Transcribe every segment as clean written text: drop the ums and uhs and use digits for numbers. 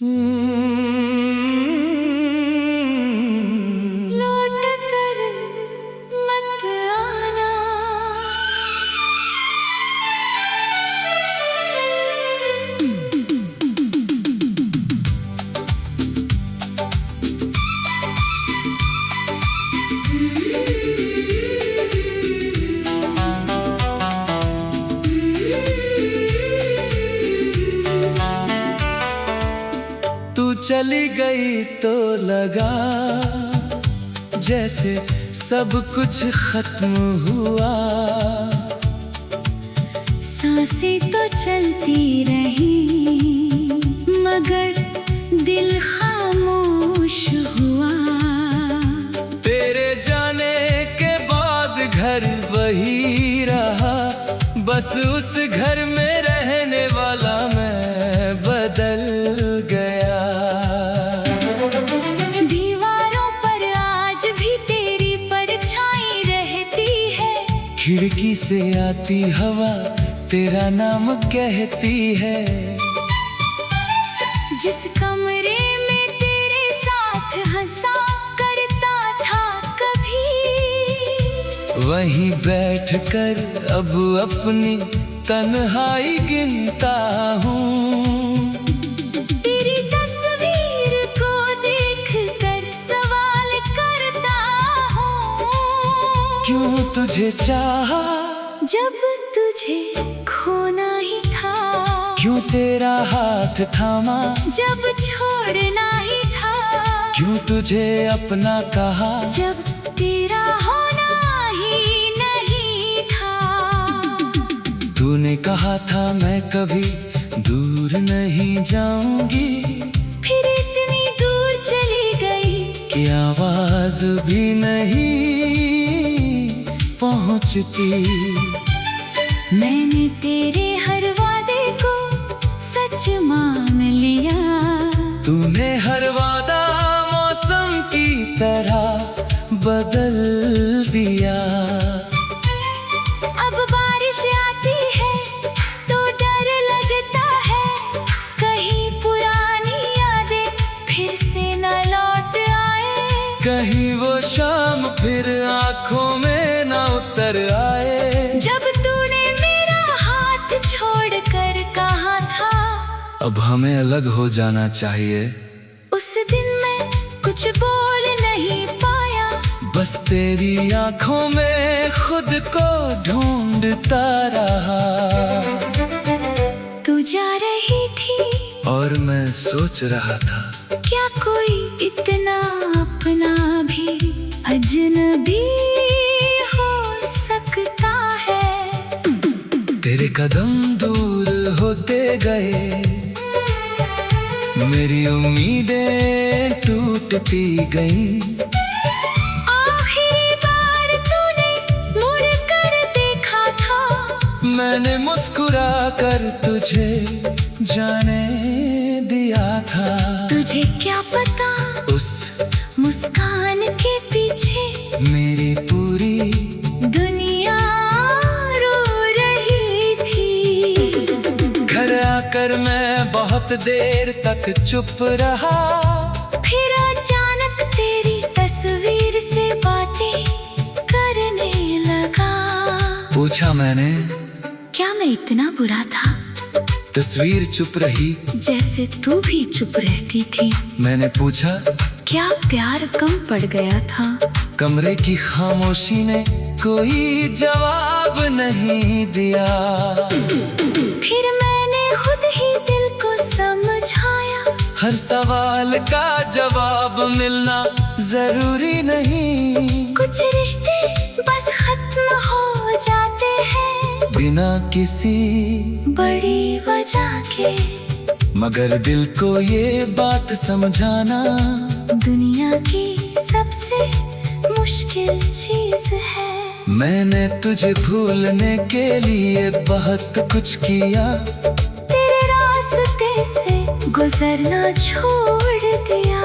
लौट कर मत आना। तू चली गई तो लगा जैसे सब कुछ खत्म हुआ। सांसें तो चलती रही मगर दिल खामोश हुआ। तेरे जाने के बाद घर वही रहा, बस उस घर में रहने वाला मैं बदल गया। दीवारों पर आज भी तेरी परछाई रहती है। खिड़की से आती हवा तेरा नाम कहती है। जिस कमरे में तेरे साथ हंसा करता था कभी, वहीं बैठकर अब अपनी तन्हाई गिनता हूँ। तेरी तस्वीर को देखकर सवाल करता हूँ, क्यों तुझे चाहा जब तुझे खोना ही था। क्यों तेरा हाथ थामा जब छोड़ना ही था। क्यों तुझे अपना कहा जब तेरा होना ही नहीं था। तूने कहा था मैं कभी दूर नहीं जाऊंगी, फिर इतनी दूर चली गई कि आवाज भी नहीं पहुंचती। मैंने तेरे हर वादे को सच मान लिया। तूने हर वादा मौसम की तरह बदल दिया। अब बारिश आती है तो डर लगता है, कहीं पुरानी यादें फिर से न लौट आए। कहीं वो शाम फिर आंखों में न उतर आए। जब तूने मेरा हाथ छोड़कर कहा था अब हमें अलग हो जाना चाहिए, उस दिन मैं कुछ बोल नहीं पाया। बस तेरी आंखों में खुद को ढूंढता रहा। तू जा रही थी और मैं सोच रहा था क्या कोई इतना अपना भी अजनबी हो सकता है। तेरे कदम दूर होते गए, मेरी उम्मीदें टूटती गई। आखिरी बार तूने मुड़ कर देखा था, मैंने मुस्कुरा कर तुझे जाने दिया था। तुझे क्या पता उस मुस्कान के पीछे मेरी पूरी दुनिया रो रही थी। घर आकर मैं बहुत देर तक चुप रहा। फिर अचानक तेरी तस्वीर से बातें करने लगा। पूछा मैंने क्या मैं इतना बुरा था? तस्वीर चुप रही जैसे तू भी चुप रहती थी। मैंने पूछा क्या प्यार कम पड़ गया था? कमरे की खामोशी ने कोई जवाब नहीं दिया। फिर मैंने खुद ही दिल को समझाया, हर सवाल का जवाब मिलना जरूरी नहीं। कुछ रिश्ते बस खत्म हो जाते हैं बिना किसी बड़ी वजह के। मगर दिल को ये बात समझाना दुनिया की सबसे मुश्किल चीज है। मैंने तुझे भूलने के लिए बहुत कुछ किया। तेरे रास्ते से गुजरना छोड़ दिया।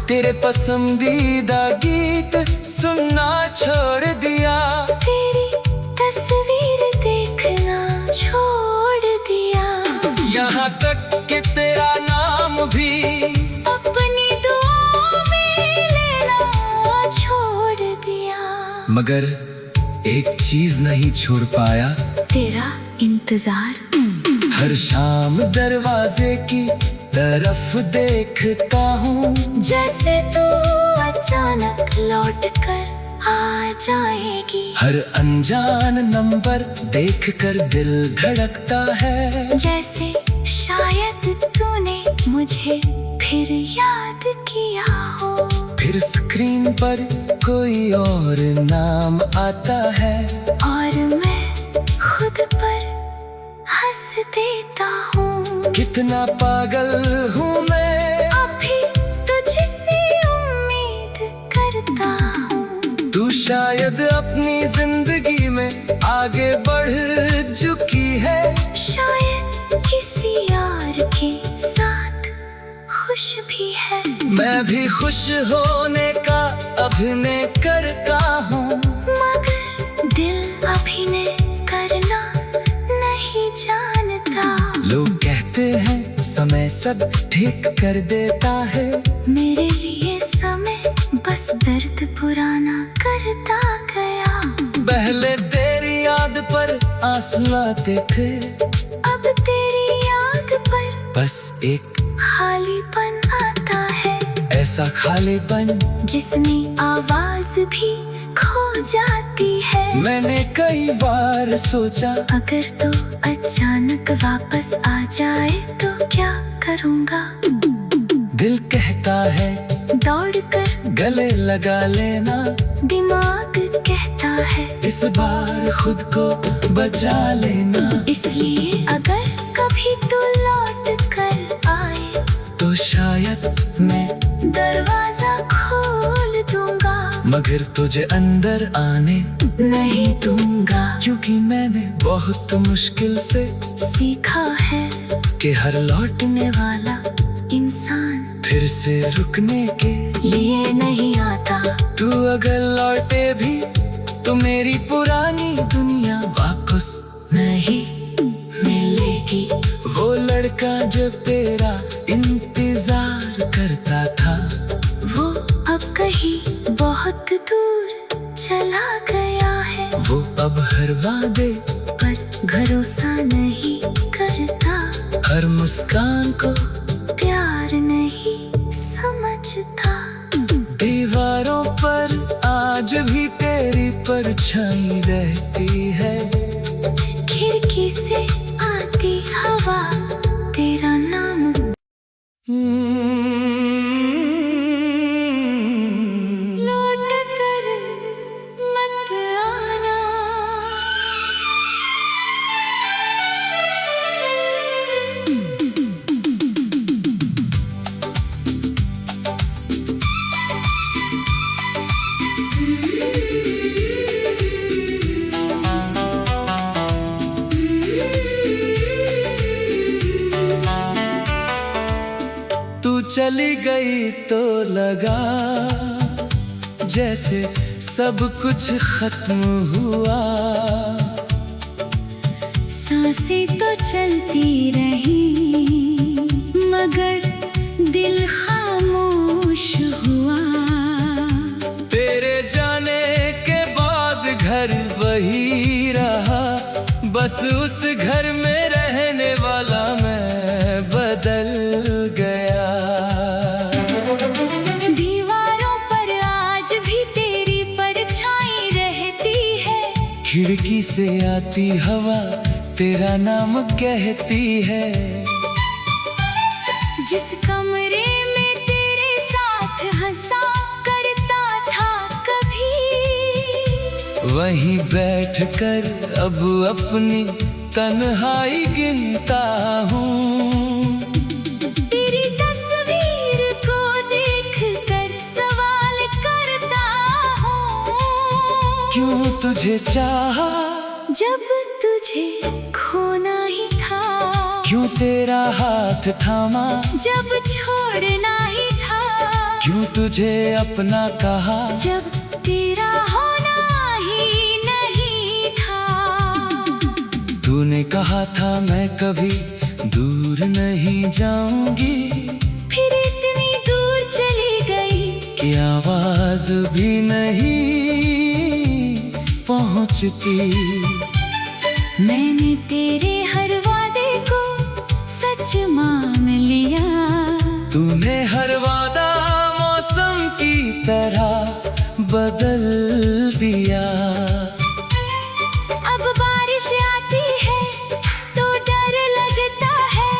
तेरे पसंदीदा गीत सुनना छोड़ दिया। तेरी तस्वीर देखना छोड़ दिया। यहाँ तक कि तेरा नाम भी मगर एक चीज नहीं छोड़ पाया, तेरा इंतजार। हर शाम दरवाजे की तरफ देखता हूँ, जैसे तू अचानक लौट कर आ जाएगी। हर अनजान नंबर देखकर दिल धड़कता है, जैसे शायद तूने मुझे फिर याद किया हो। फिर स्क्रीन पर कोई और नाम आता है, और मैं खुद पर हंस देता हूँ। कितना पागल हूँ मैं, अभी तुझसे उम्मीद करता हूँ। तू शायद अपनी जिंदगी में आगे बढ़ चुकी है, शायद किसी यार के साथ खुश भी है। मैं भी खुश होने का अभिनय करता हूँ, मगर दिल अभिनय करना नहीं जानता। लोग कहते हैं समय सब ठीक कर देता है, मेरे लिए समय बस दर्द पुराना करता गया। पहले तेरी याद पर आंसू आते थे, अब तेरी याद पर बस एक खालीपन आता है। ऐसा खालीपन जिसमें आवाज भी खो जाती है। मैंने कई बार सोचा, अगर तू अचानक वापस आ जाए तो क्या करूँगा। दिल कहता है दौड़कर गले लगा लेना, दिमाग कहता है इस बार खुद को बचा लेना। इसलिए अगर कभी तू लौट कर आए तो शायद मैं दरवाजा खोल दूंगा, मगर तुझे अंदर आने नहीं दूंगा। क्योंकि मैंने बहुत मुश्किल से सीखा है कि हर लौटने वाला इंसान फिर से रुकने के लिए नहीं आता। तू अगर लौटे भी तो मेरी पुरानी दुनिया वापस नहीं मिलेगी। वो लड़का जो तेरा इंतजार करता था, वो अब कहीं बहुत दूर चला गया है। वो अब हर वादे पर भरोसा नहीं करता, हर मुस्कान को प्यार नहीं समझता। दीवारों पर आज भी तेरी परछाई रहती है, खिड़की से आती हवा तेरा नाम। लौट कर मत आना, तू चली गई तो लगा जैसे सब कुछ खत्म हुआ। सांसें तो चलती रही मगर दिल खामोश हुआ। तेरे जाने के बाद घर वही रहा, बस उस घर में रहने वाला मैं बदल गया। दीवारों पर आज भी तेरी परछाई रहती है, खिड़की से आती हवा तेरा नाम कहती है। जिस कमरे में तेरे साथ हंसा करता था कभी, वहीं बैठकर अब अपनी तन्हाई गिनता हूँ। तेरी तस्वीर को देखकर सवाल करता हूँ, क्यों तुझे चाहा जब तुझे खोना ही था। क्यों तेरा हाथ थामा जब छोड़ना ही था। क्यों तुझे अपना कहा जब तेरा होना ही नहीं था। तूने कहा था मैं कभी दूर नहीं जाऊंगी, फिर इतनी दूर चली गई कि आवाज भी नहीं सोचती। मैंने तेरे हर वादे को सच मान लिया। तूने हर वादा मौसम की तरह बदल दिया। अब बारिश आती है तो डर लगता है,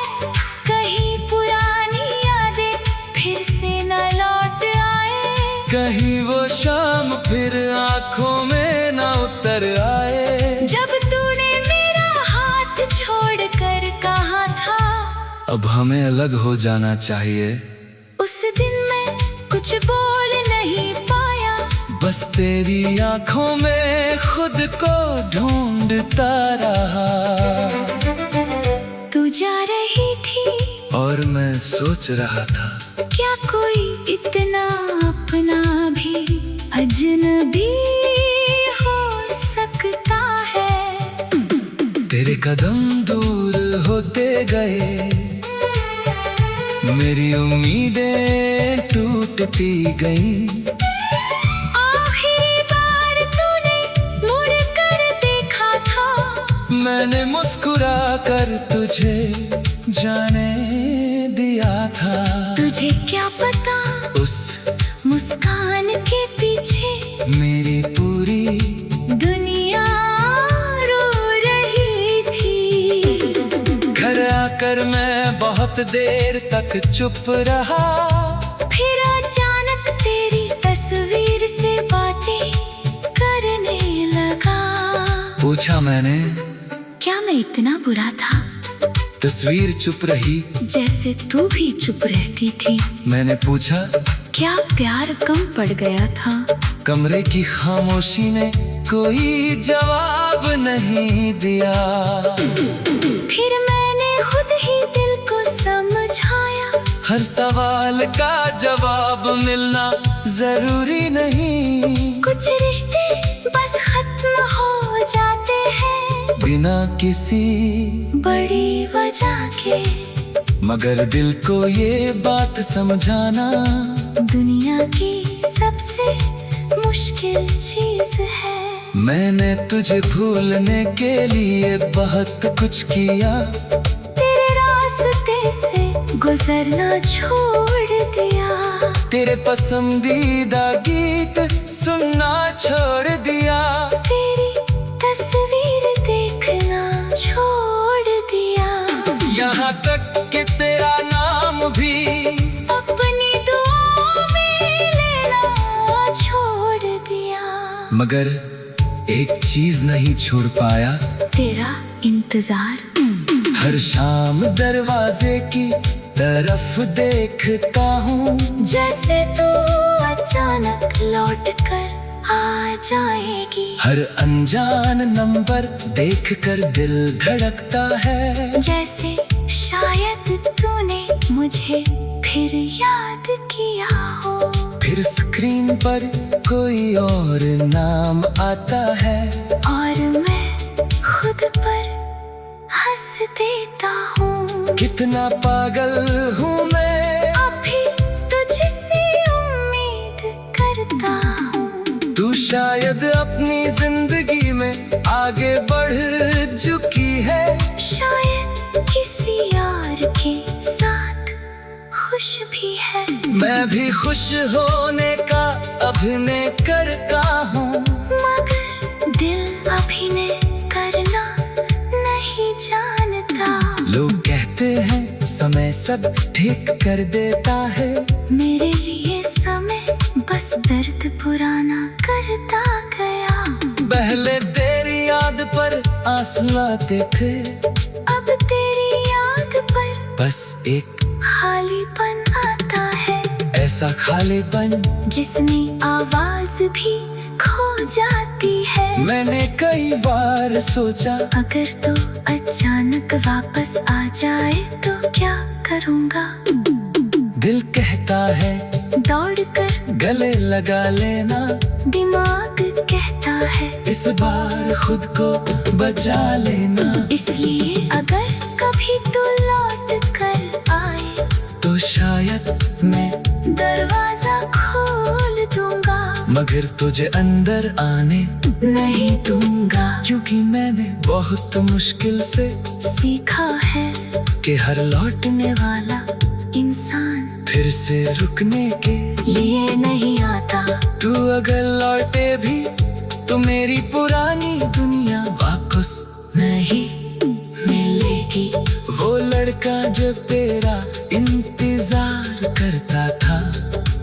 कहीं पुरानी यादें फिर से न लौट आए। कहीं वो शाम फिर आंखों में न उतर आए। जब तूने मेरा हाथ छोड़कर कहा था अब हमें अलग हो जाना चाहिए, उस दिन मैं कुछ बोल नहीं पाया। बस तेरी आंखों में खुद को ढूंढता रहा। तू जा रही थी और मैं सोच रहा था, क्या कोई इतना अपना भी अजनबी हो सकता है। तेरे कदम दूर होते गए, मेरी उम्मीदें टूटती गईं। आखिरी बार तूने मुड़ कर देखा था, मैंने मुस्कुरा कर तुझे जाने दिया था। तुझे क्या पता उस मुस्कान के पीछे मेरी पूरी दुनिया रो रही थी। घर आकर मैं बहुत देर तक चुप रहा। फिर अचानक तेरी तस्वीर से बातें करने लगा। पूछा मैंने, क्या मैं इतना बुरा था? तस्वीर चुप रही जैसे तू भी चुप रहती थी। मैंने पूछा, क्या प्यार कम पड़ गया था? कमरे की खामोशी ने कोई जवाब नहीं दिया। फिर मैंने खुद ही दिल को समझाया, हर सवाल का जवाब मिलना जरूरी नहीं। कुछ रिश्ते बस खत्म हो जाते हैं बिना किसी बड़ी वजह के। मगर दिल को ये बात समझाना दुनिया की सबसे मुश्किल चीज है। मैंने तुझे भूलने के लिए बहुत कुछ किया। तेरे रास्ते से गुजरना छोड़ दिया। तेरे पसंदीदा गीत सुनना छोड़ दिया। तेरी तस्वीर देखना छोड़ दिया। यहाँ तक कि तेरा नाम भी अपनी दुआओं में लेना छोड़ दिया। मगर एक चीज नहीं छोड़ पाया, तेरा इंतजार। हर शाम दरवाजे की तरफ देखता हूँ, जैसे तू अचानक लौट कर आ जाएगी। हर अनजान नंबर देखकर दिल धड़कता है। जैसे शायद तूने मुझे फिर याद किया हो। फिर स्क्रीन पर कोई और नाम आता है और मैं खुद पर हंस देता हूँ। कितना पागल हूँ मैं, अभी तुझसे उम्मीद करता हूँ। तू शायद अपनी जिंदगी में आगे बढ़ चुकी है। शायद किसी और के साथ खुश भी है। मैं भी खुश होने का अभिनय करता हूँ, मगर दिल अभिनय करना नहीं जानता। लोग कहते हैं समय सब ठीक कर देता है। मेरे लिए समय बस दर्द पुराना करता गया। पहले तेरी याद पर आंसू आते थे, अब तेरी याद पर बस एक खालीपन आता है। ऐसा खालीपन जिसमें आवाज भी खो जाती है। मैंने कई बार सोचा, अगर तू अचानक वापस आ जाए तो क्या करूँगा? दिल कहता है दौड़कर गले लगा लेना। दिमाग कहता है इस बार खुद को बचा लेना। इसलिए अगर कभी तू लौट कर आए तो शायद मैं दरवाजा खोल दूंगा, मगर तुझे अंदर आने नहीं दूंगा। क्योंकि मैंने बहुत मुश्किल से सीखा है कि हर लौटने वाला इंसान फिर से रुकने के लिए नहीं आता। तू अगर लौटे भी तो मेरी पुरानी दुनिया वापस नहीं मिलेगी। वो लड़का जब तेरा इंतजार करता था,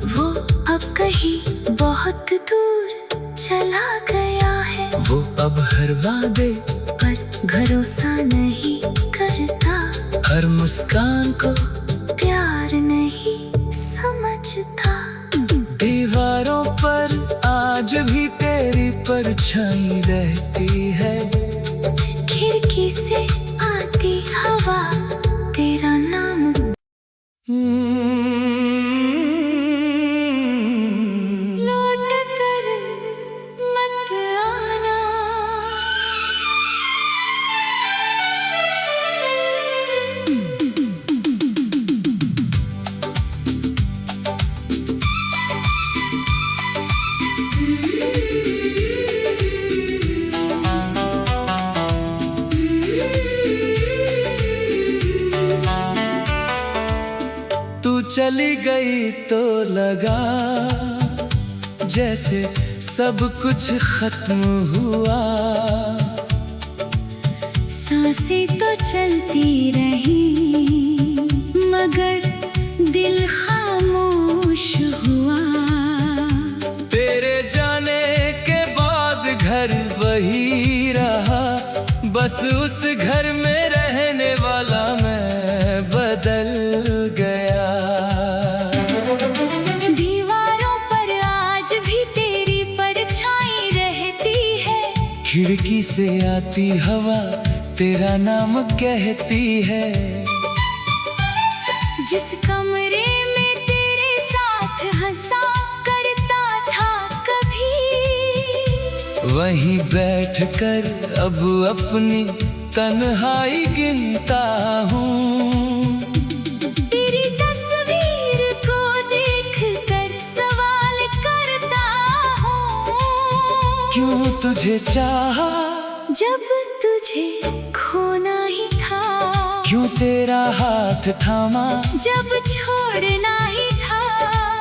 वो अब कहीं बहुत दूर चला गया है। वो अब हर वादे पर भरोसा नहीं करता, हर मुस्कान को प्यार नहीं समझता। दीवारों पर आज भी तेरी परछाई रहती है, खिड़की से आती हवा तेरा नाम। लौट कर मत आना, तू चली गई तो लगा जैसे सब कुछ खत्म हुआ। सांसें तो चलती रही मगर दिल खामोश हुआ। तेरे जाने के बाद घर वही रहा, बस उस घर में रहने वाला मैं बदल गया। दीवारों पर आज भी तेरी परछाई रहती है, खिड़की से आती हवा तेरा नाम कहती है। जिस कमरे में तेरे साथ हंसा करता था कभी, वहीं बैठकर अब अपनी तन्हाई गिनता हूँ। तेरी तस्वीर को देखकर सवाल करता हूँ, क्यों तुझे चाहा जब तुझे खोना ही था। क्यों तेरा हाथ थामा जब छोड़ना ही था।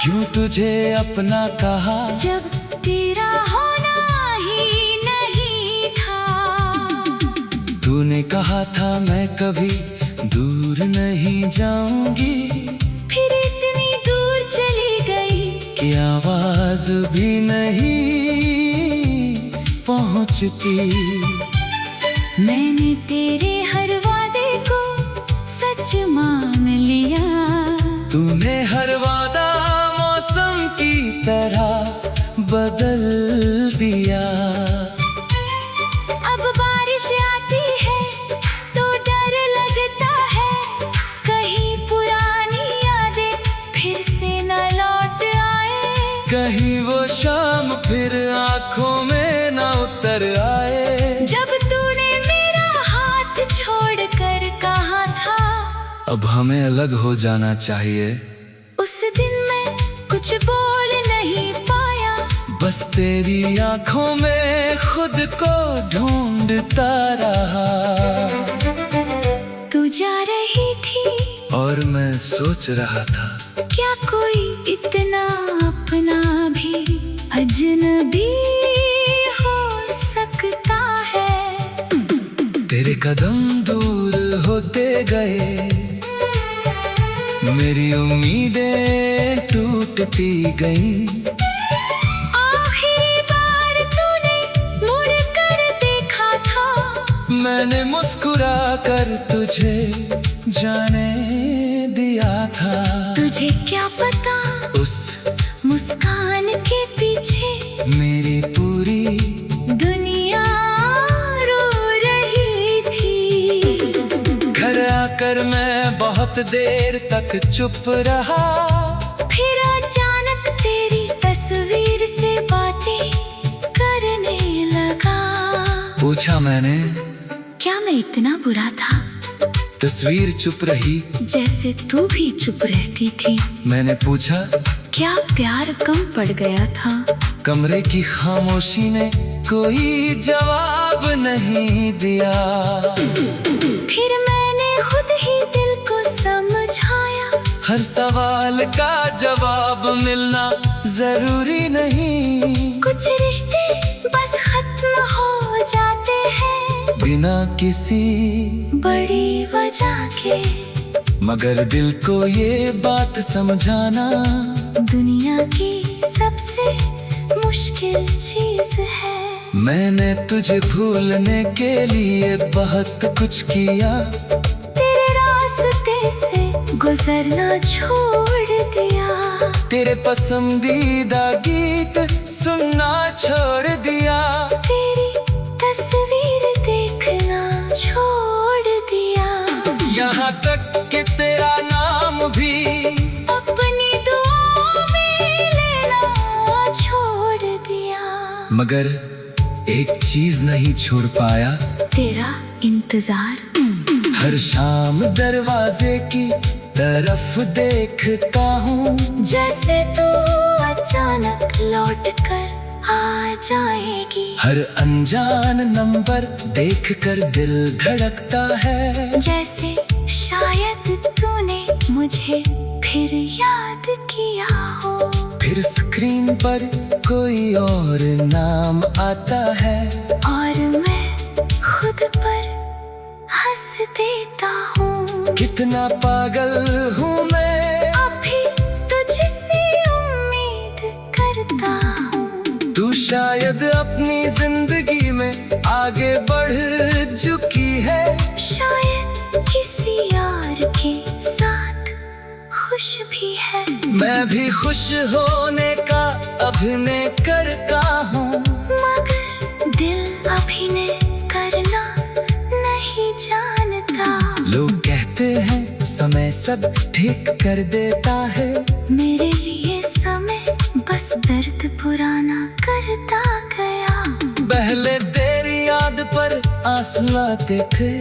क्यों तुझे अपना कहा जब तेरा होना ही नहीं था। तूने कहा था मैं कभी दूर नहीं जाऊंगी, फिर इतनी दूर चली गई कि आवाज भी नहीं पहुंचती। मैंने तेरे हर वादे को सच मान लिया। तूने हर वादा मौसम की तरह बदल दिया। अब बारिश आती है तो डर लगता है, कहीं पुरानी यादें फिर से न लौट आए। कहीं वो शाम फिर आंखों में ना उतर आए। जब तूने मेरा हाथ छोड़कर कहा था अब हमें अलग हो जाना चाहिए, उस दिन मैं कुछ बोल नहीं पाया। बस तेरी आंखों में खुद को ढूंढता रहा। तू जा रही थी और मैं सोच रहा था, क्या कोई इतना अपना भी अजनबी हो सकता है। तेरे कदम दूर होते गए, मेरी उम्मीदें टूटती गई। आखिरी बार तूने मुड़ कर देखा था, मैंने मुस्कुरा कर तुझे जाने दिया था। तुझे क्या पता उस मुस्कान के पीछे मेरी पूरी दुनिया रो रही थी। घर आकर मैं बहुत देर तक चुप रहा। फिर अचानक तेरी तस्वीर से बातें करने लगा। पूछा मैंने, क्या मैं इतना बुरा था तस्वीर चुप रही। जैसे तू भी चुप रहती थी। मैंने पूछा, क्या प्यार कम पड़ गया था? कमरे की खामोशी ने कोई जवाब नहीं दिया। फिर मैंने खुद ही दिल को समझाया, हर सवाल का जवाब मिलना जरूरी नहीं। कुछ रिश्ते बस खत्म हो जाते हैं बिना किसी बड़ी वजह के। मगर दिल को ये बात समझाना दुनिया की सबसे मुश्किल चीज है। मैंने तुझे भूलने के लिए बहुत कुछ किया। तेरे रास्ते से गुजरना छोड़ दिया। तेरे पसंदीदा गीत सुनना छोड़ दिया। तेरी तस्वीर देखना छोड़ दिया। यहाँ तक कि तेरा नाम भी अपनी दुआओं में लेना छोड़ दिया। मगर एक चीज नहीं छोड़ पाया, तेरा इंतजार। हर शाम दरवाजे की तरफ देखता हूँ, जैसे तू अचानक लौट कर आ जाएगी। हर अनजान नंबर देखकर दिल धड़कता है। जैसे शायद तूने मुझे फिर याद किया हो। फिर स्क्रीन पर कोई और नाम आता है और मैं खुद पर हंस देता हूँ। कितना पागल हूँ मैं, अभी तुझसे उम्मीद करता हूँ। तू शायद अपनी जिंदगी में आगे बढ़ चुकी है। शायद किसी और के साथ खुश भी है। मैं भी खुश होने का अभिनय करता हूँ, मगर दिल अभिनय करना नहीं जानता। लोग कहते हैं समय सब ठीक कर देता है। मेरे लिए समय बस दर्द पुराना करता गया। पहले तेरी याद पर आंसू आते थे,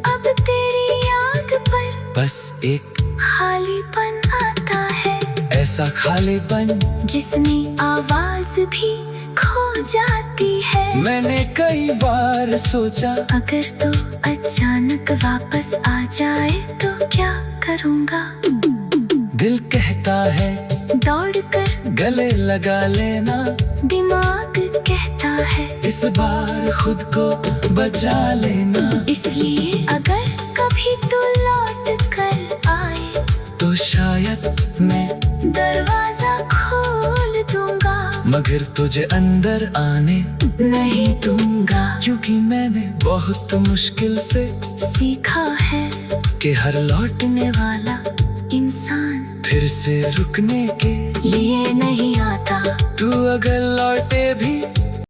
अब तेरी याद पर बस एक खालीपन आता है। ऐसा खालीपन जिसमें आवाज भी खो जाती है। मैंने कई बार सोचा, अगर तू अचानक वापस आ जाए तो क्या करूँगा? दिल कहता है दौड़कर गले लगा लेना। दिमाग कहता है इस बार खुद को बचा लेना। इसलिए अगर कभी तू लौट कर आए तो शायद मैं दरवाजा खोल दूंगा, मगर तुझे अंदर आने नहीं दूंगा। क्योंकि मैंने बहुत मुश्किल से सीखा है कि हर लौटने वाला इंसान फिर से रुकने के लिए नहीं आता। तू अगर लौटे भी